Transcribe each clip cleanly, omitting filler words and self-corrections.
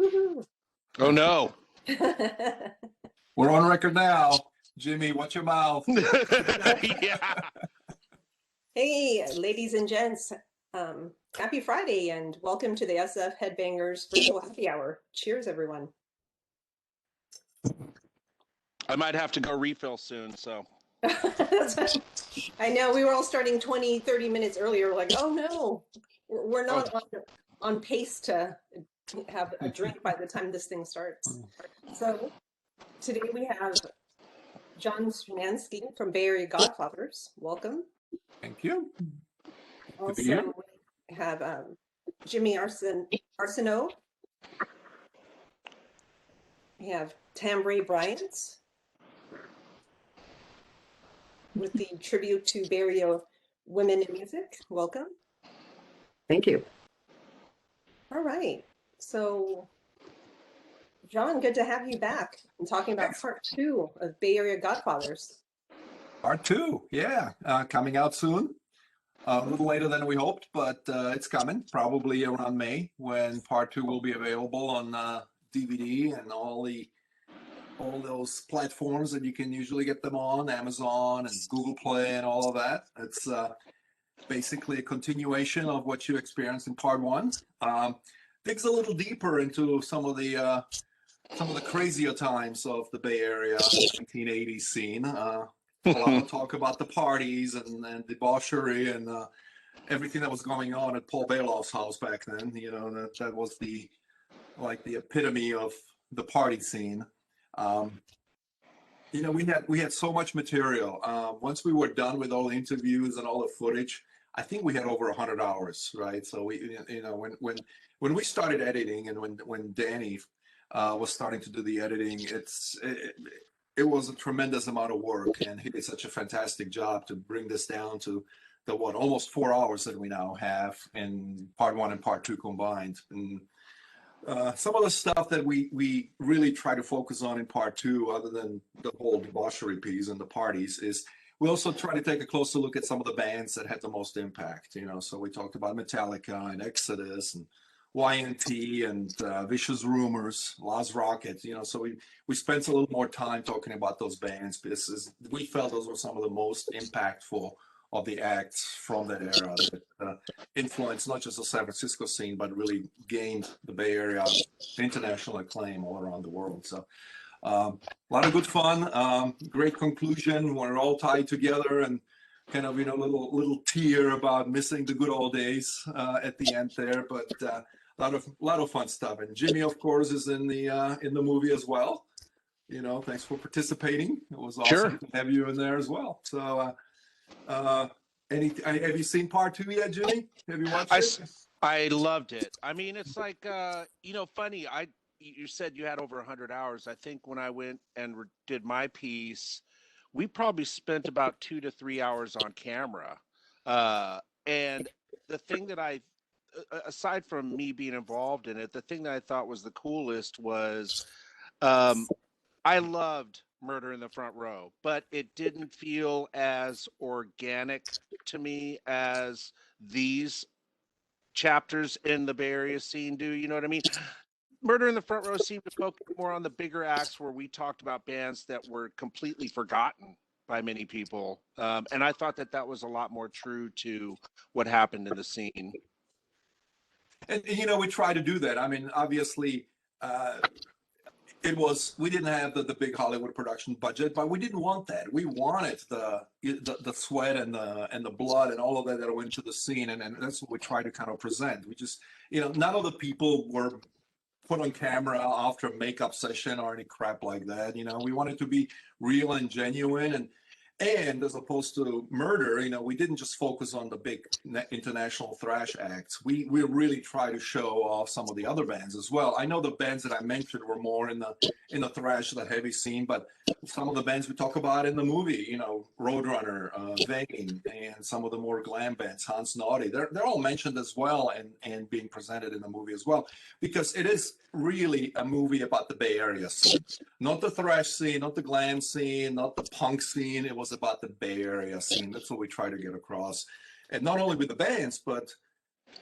Woohoo. Oh, no. We're on record now. Jimmy, watch your mouth. Yeah. Hey, ladies and gents, happy Friday and welcome to the SF Headbangers virtual happy hour. Cheers, everyone. I might have to go refill soon, so. I know we were all starting 20, 30 minutes earlier. We're like, oh no, we're not on pace to have a drink by the time this thing starts. So today we have John Strednansky from Bay Area Godfathers. Welcome. Thank you. Also, we have Jimmy Arceneaux. We have Tambray Bryant with the tribute to Bay Area women in music. Welcome. Thank you. All right. So, John, good to have you back and talking about part 2 of Bay Area Godfathers. Part 2, yeah. Coming out soon. A little later than we hoped, but it's coming. Probably around May when part 2 will be available on DVD and all those platforms that you can usually get them on, Amazon and Google Play and all of that. It's basically a continuation of what you experienced in part 1. Digs a little deeper into some of the crazier times of the Bay Area 1980s scene. A lot of talk about the parties and debauchery and everything that was going on at Paul Bailoff's house back then. You know, that was the epitome of the party scene. You know, we had so much material. Once we were done with all the interviews and all the footage, I think we had over 100 hours, right? So we, you know, when we started editing and when Danny was starting to do the editing, it was a tremendous amount of work, and he did such a fantastic job to bring this down to the almost 4 hours that we now have in part 1 and part 2 combined. And some of the stuff that we really try to focus on in part 2, other than the whole debauchery piece and the parties, is we also try to take a closer look at some of the bands that had the most impact. You know, so we talked about Metallica and Exodus and YNT and Vicious Rumors, Las Rocket. You know, so we spent a little more time talking about those bands because we felt those were some of the most impactful of the acts from that era that influenced not just the San Francisco scene, but really gained the Bay Area international acclaim all around the world. So a lot of good fun, great conclusion. We're all tied together and kind of, you know, little tear about missing the good old days at the end there, but a lot of fun stuff. And Jimmy, of course, is in the movie as well. You know, thanks for participating. It was awesome to have you in there as well. So, have you seen part 2 yet, Jimmy? Have you watched it? I loved it. I mean, it's like, you know, funny. You said you had over 100 hours. I think when I went and did my piece, we probably spent about 2 to 3 hours on camera. And the thing that aside from me being involved in it, the thing that I thought was the coolest was I loved Murder in the Front Row, but it didn't feel as organic to me as these chapters in the Bay Area scene do. You know what I mean? Murder in the Front Row seemed to focus more on the bigger acts where we talked about bands that were completely forgotten by many people. And I thought that was a lot more true to what happened in the scene. And you know, we try to do that. I mean, obviously, we didn't have the big Hollywood production budget, but we didn't want that. We wanted the sweat and the blood and all of that went into the scene, and that's what we try to kind of present. We just, you know, none of the people were put on camera after a makeup session or any crap like that. You know, we wanted to be real and genuine, and as opposed to Murder, you know, we didn't just focus on the big international thrash acts. We really try to show off some of the other bands as well. I know the bands that I mentioned were more in the thrash, the heavy scene, but some of the bands we talk about in the movie, you know, Roadrunner, Vane, and some of the more glam bands, Hans Naughty, they're all mentioned as well and being presented in the movie as well, because it is really a movie about the Bay Area scene, not the thrash scene, not the glam scene, not the punk scene. It was about the Bay Area scene. That's what we try to get across, and not only with the bands, but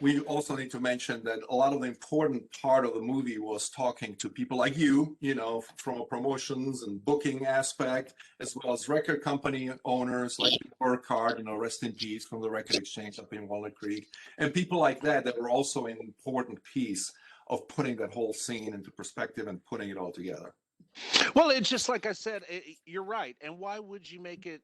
we also need to mention that a lot of the important part of the movie was talking to people like you know, from a promotions and booking aspect, as well as record company owners like Burkhardt, you know, rest in peace, from the Record Exchange up in Walnut Creek, and people like that were also an important piece of putting that whole scene into perspective and putting it all together. Well, it's just like I said, you're right. And why would you make it,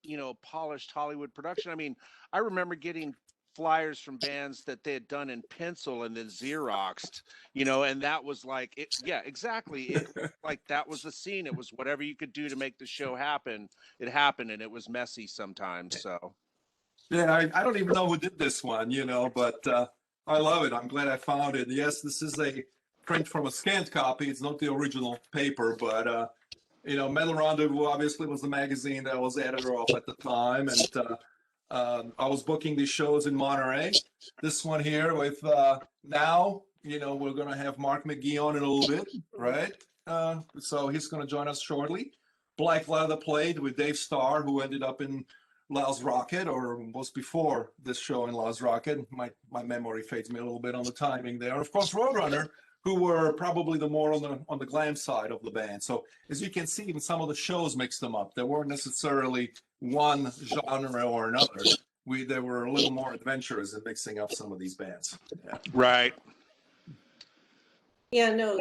you know, polished Hollywood production? I mean, I remember getting flyers from bands that they had done in pencil and then Xeroxed, you know, and that was like, it, yeah, exactly. It, like that was the scene. It was whatever you could do to make the show happen. It happened, and it was messy sometimes. So, Yeah, I don't even know who did this one, you know, but I love it. I'm glad I found it. Yes, this is a print from a scanned copy. It's not the original paper, but you know, Metal Rendezvous obviously was the magazine that I was editor of at the time, and I was booking these shows in Monterey. This one here with now, you know, we're gonna have Mark McGee on in a little bit, right? So he's gonna join us shortly. Black Leather Plate with Dave Starr, who ended up in Laz Rocket, or was before this show in Laz Rocket. My memory fades me a little bit on the timing there. Of course, Roadrunner, who were probably the more on the glam side of the band. So as you can see, even some of the shows mixed them up. They weren't necessarily one genre or another. They were a little more adventurous in mixing up some of these bands. Yeah. right. Yeah, no,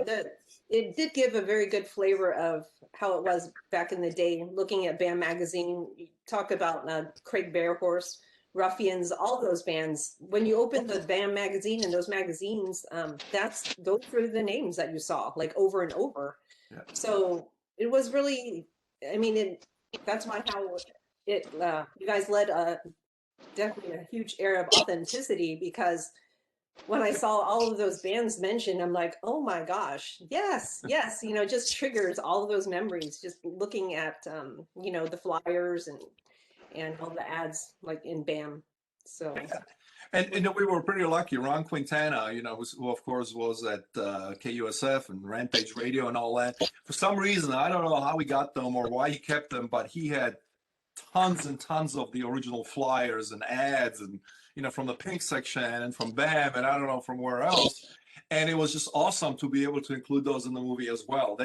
it did give a very good flavor of how it was back in the day. Looking at Bam Magazine, you talk about Craig Bearhorse, Ruffians, all those bands. When you open the Bam Magazine and those magazines, those were the names that you saw like over and over. Yeah. So it was really, I mean, that's why you guys led definitely a huge era of authenticity, because when I saw all of those bands mentioned, I'm like, oh my gosh, yes, you know, just triggers all of those memories, just looking at, you know, the flyers and all the ads like in BAM. So. Yeah. And we were pretty lucky. Ron Quintana, you know, who of course was at KUSF and Rampage Radio and all that. For some reason, I don't know how he got them or why he kept them, but he had tons and tons of the original flyers and ads, and you know, from the Pink section and from BAM and I don't know from where else. And it was just awesome to be able to include those in the movie as well.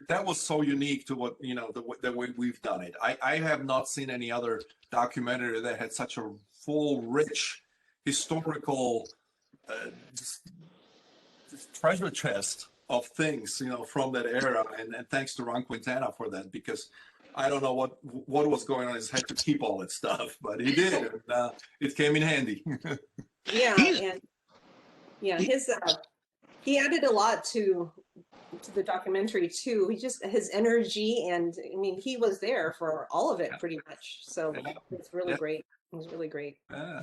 That was so unique to what, you know, the way we've done it. I have not seen any other documentary that had such a full, rich historical just treasure chest of things, you know, from that era. And thanks to Ron Quintana for that, because I don't know what was going on in his head to keep all that stuff, but he did, and it came in handy. Yeah, and yeah, he added a lot to the documentary too. His energy, and I mean, he was there for all of it pretty much. So it's really great. It was really great. Yeah,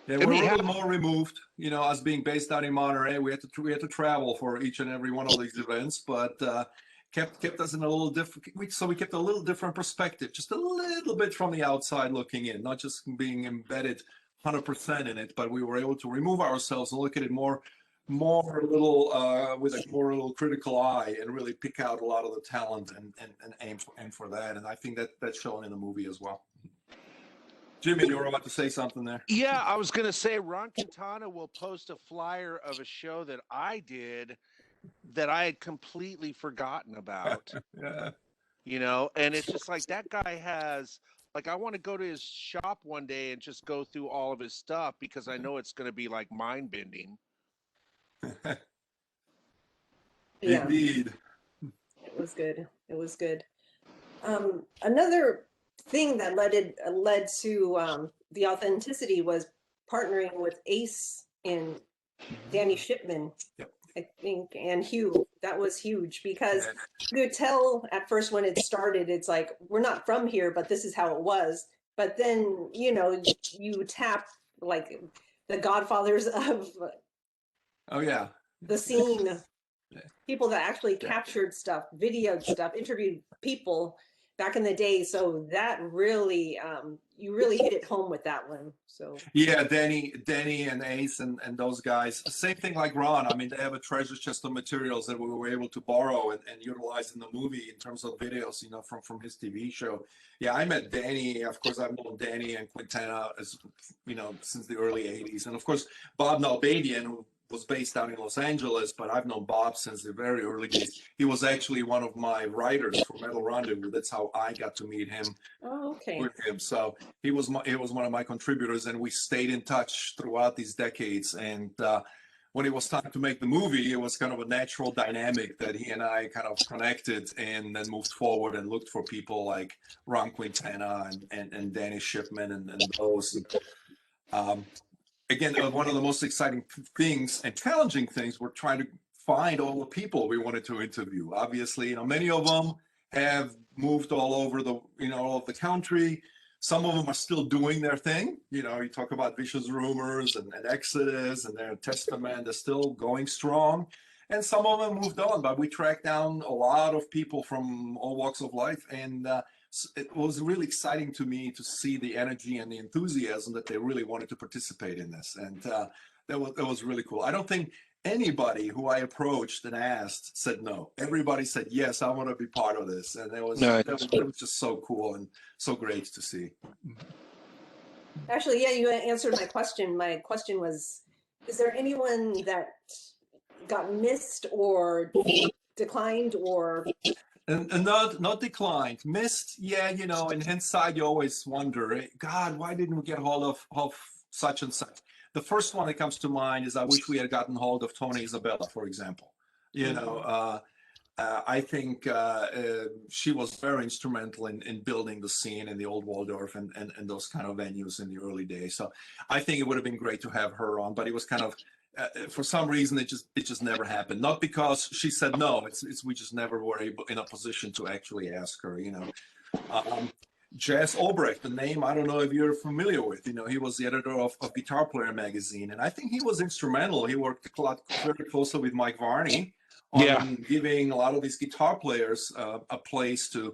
we're a little more removed, you know, us being based out in Monterey. We had to travel for each and every one of these events, but kept us in a little different. So we kept a little different perspective, just a little bit from the outside looking in, not just being embedded 100% in it, but we were able to remove ourselves and look at it more a little with a more little critical eye, and really pick out a lot of the talent and aim for that. And I think that's shown in the movie as well. Jimmy, you were about to say something there. Yeah, I was going to say Ron Quintana will post a flyer of a show that I did that I had completely forgotten about. Yeah. You know, and it's just like that guy has, like, I want to go to his shop one day and just go through all of his stuff, because I know it's going to be like mind bending. Yeah. Indeed. It was good. It was good. Another thing that led to the authenticity was partnering with Ace and Danny Shipman. Yep. I think, and Hugh. That was huge, because you could tell at first when it started, it's like, we're not from here, but this is how it was. But then, you know, you tap like the godfathers of the scene, people that actually captured stuff, videoed stuff, interviewed people. back in the day. So that really, you really hit it home with that one. So Yeah, Danny and Ace and those guys. Same thing like Ron. I mean, they have a treasure chest of materials that we were able to borrow and utilize in the movie in terms of videos, you know, from his TV show. Yeah, I met Danny. Of course, I've known Danny and Quintana as, you know, since the early 80s. And of course, Bob Nalbadian, who was based down in Los Angeles, but I've known Bob since the very early days. He was actually one of my writers for Metal Rendezvous. That's how I got to meet him. oh, okay. With him. So he was one of my contributors, and we stayed in touch throughout these decades. And when it was time to make the movie, it was kind of a natural dynamic that he and I kind of connected and then moved forward and looked for people like Ron Quintana and Danny Shipman and those. Again, one of the most exciting things and challenging things were trying to find all the people we wanted to interview. Obviously, you know, many of them have moved all over the, you know, all of the country. Some of them are still doing their thing. You know, you talk about Vicious Rumors and Exodus and their Testament, they're still going strong. And some of them moved on, but we tracked down a lot of people from all walks of life. And it was really exciting to me to see the energy and the enthusiasm that they really wanted to participate in this. And that was really cool. I don't think anybody who I approached and asked said no. Everybody said, yes, I want to be part of this. And it was just so cool and so great to see. Actually, yeah, you answered my question. My question was, is there anyone that got missed or declined or? And not declined, missed. Yeah, you know, in hindsight, you always wonder, God, why didn't we get hold of such and such? The first one that comes to mind is I wish we had gotten hold of Tony Isabella, for example. You know, I think she was very instrumental in building the scene in the old Waldorf and those kind of venues in the early days. So I think it would have been great to have her on, but it was kind of, for some reason, it just never happened. Not because she said no, it's we just never were in a position to actually ask her, you know. Jazz Obrecht, the name I don't know if you're familiar with. You know, he was the editor of Guitar Player magazine, and I think he was instrumental. He worked very closely with Mike Varney on giving a lot of these guitar players a place to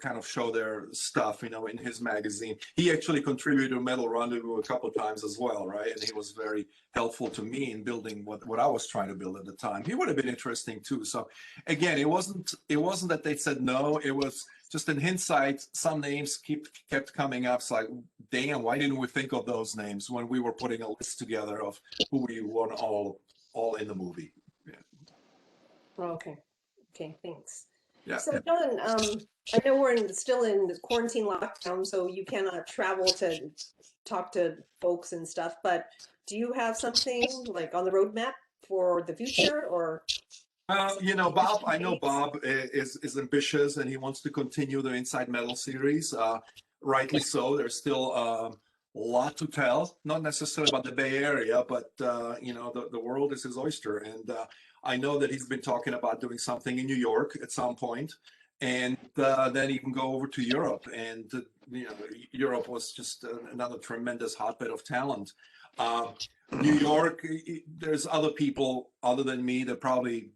kind of show their stuff, you know, in his magazine. He actually contributed to Metal Rendezvous a couple of times as well, right? And he was very helpful to me in building what I was trying to build at the time. He would have been interesting too. So again, it wasn't that they said no. It was just in hindsight, some names kept coming up. It's like, damn, why didn't we think of those names when we were putting a list together of who we want all in the movie? Yeah. Okay, thanks. Yeah. So John, I know we're still in the quarantine lockdown, so you cannot travel to talk to folks and stuff, but do you have something like on the roadmap for the future or? You know, Bob, I know Bob is ambitious and he wants to continue the Inside Metal series. Rightly so. There's still a lot to tell, not necessarily about the Bay Area, but, you know, the world is his oyster. And I know that he's been talking about doing something in New York at some point. And then he can go over to Europe. And, you know, Europe was just another tremendous hotbed of talent. New York, there's other people other than me that probably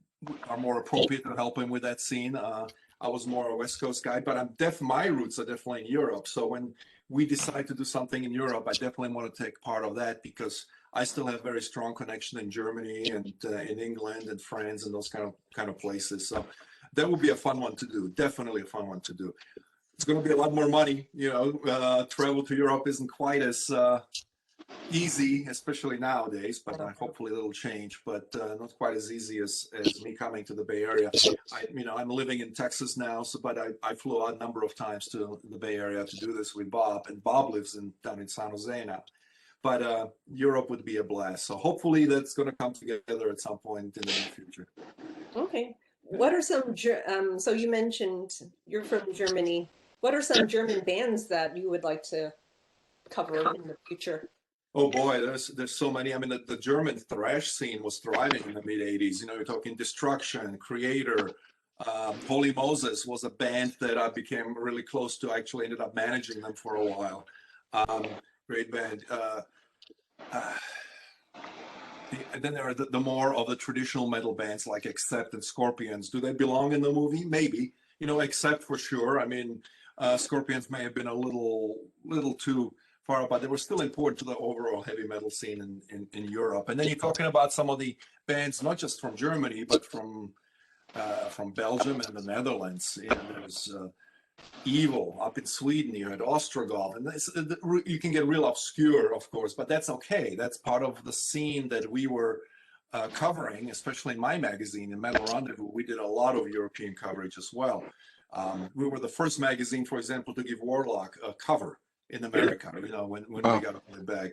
are more appropriate to help him with that scene. I was more a West Coast guy, but my roots are definitely in Europe. So when we decide to do something in Europe, I definitely want to take part of that because I still have very strong connection in Germany and in England and France and those kind of places. So that would be a fun one to do. Definitely a fun one to do. It's going to be a lot more money. You know, travel to Europe isn't quite as easy, especially nowadays, but hopefully it'll change, but not quite as easy as me coming to the Bay Area. I'm living in Texas now, but I flew out a number of times to the Bay Area to do this with Bob, and Bob lives down in San Jose now. But Europe would be a blast. So hopefully that's going to come together at some point in the near future. Okay. What are some, so you mentioned you're from Germany. What are some German bands that you would like to cover in the future? Oh boy, there's so many. I mean, the German thrash scene was thriving in the mid '80s. You know, you're talking Destruction, Creator, Holy Moses was a band that I became really close to. I actually ended up managing them for a while. Great band. And then there are the more of the traditional metal bands like Accept and Scorpions. Do they belong in the movie? Maybe. except for sure. I mean, Scorpions may have been a little too far up, but they were still important to the overall heavy metal scene in Europe. And then you're talking about some of the bands, not just from Germany, but from Belgium and the Netherlands. There's Evil up in Sweden. You had Ostrogoth, and you can get real obscure, of course, but that's okay. That's part of the scene that we were covering, especially in my magazine, in Metal Rendezvous. We did a lot of European coverage as well. We were the first magazine, for example, to give Warlock a cover in America, when we got it back.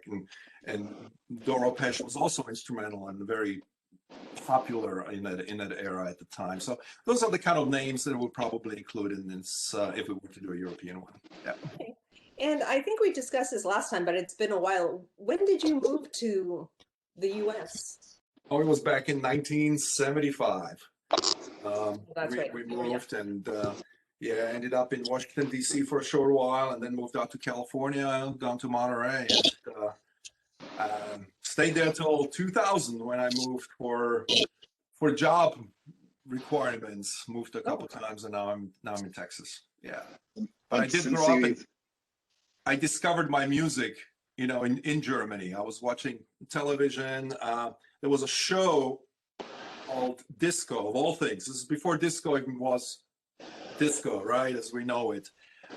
And Doro Pesch was also instrumental and very popular in that era at the time. So those are the kind of names that we'll probably include in this if we were to do a European one. Yeah. Okay. And I think we discussed this last time, but it's been a while. When did you move to the U.S.? Oh, it was back in 1975. That's right. We moved and ended up in Washington, D.C. for a short while, and then moved out to California, down to Monterey, and stayed there till 2000 when I moved for job requirements. Moved a couple times, and now I'm in Texas. Yeah, but I did grow up. I discovered my music, in Germany. I was watching television. There was a show called Disco, of all things. This is before disco even was disco, right, as we know it.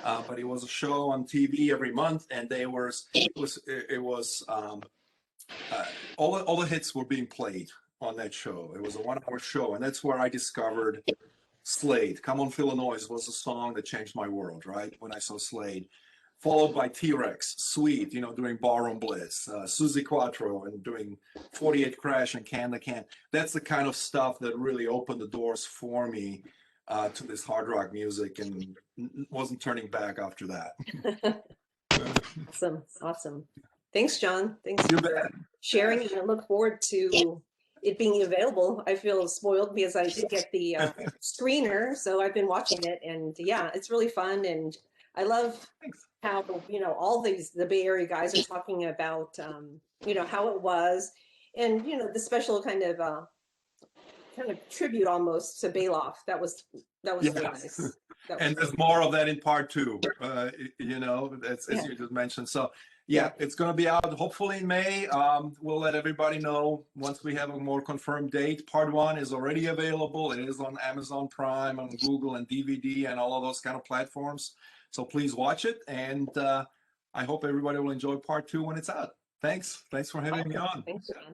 But it was a show on TV every month, and all the hits were being played on that show. It was a 1-hour show, and that's where I discovered Slade. Come On Feel the Noise was a song that changed my world, right, when I saw Slade. Followed by T-Rex, Sweet, doing Barroom Blitz, Suzy Quattro, and doing 48 Crash and Can the Can. That's the kind of stuff that really opened the doors for me to this hard rock music, and wasn't turning back after that. Awesome. Thanks, John. Thanks You for bet. sharing, and I look forward to it being available. I feel spoiled because I did get the screener, so I've been watching it, and yeah, it's really fun, and I love how all the Bay Area guys are talking about how it was, and the special kind of tribute almost to Bailoff. That was really nice. And there's more of that in part 2, as you just mentioned. So it's going to be out hopefully in May. We'll let everybody know once we have a more confirmed date. Part 1 is already available. It is on Amazon Prime, on Google, and DVD, and all of those kind of platforms. So please watch it, and I hope everybody will enjoy part 2 when it's out. Thanks for having me on. Thanks, John.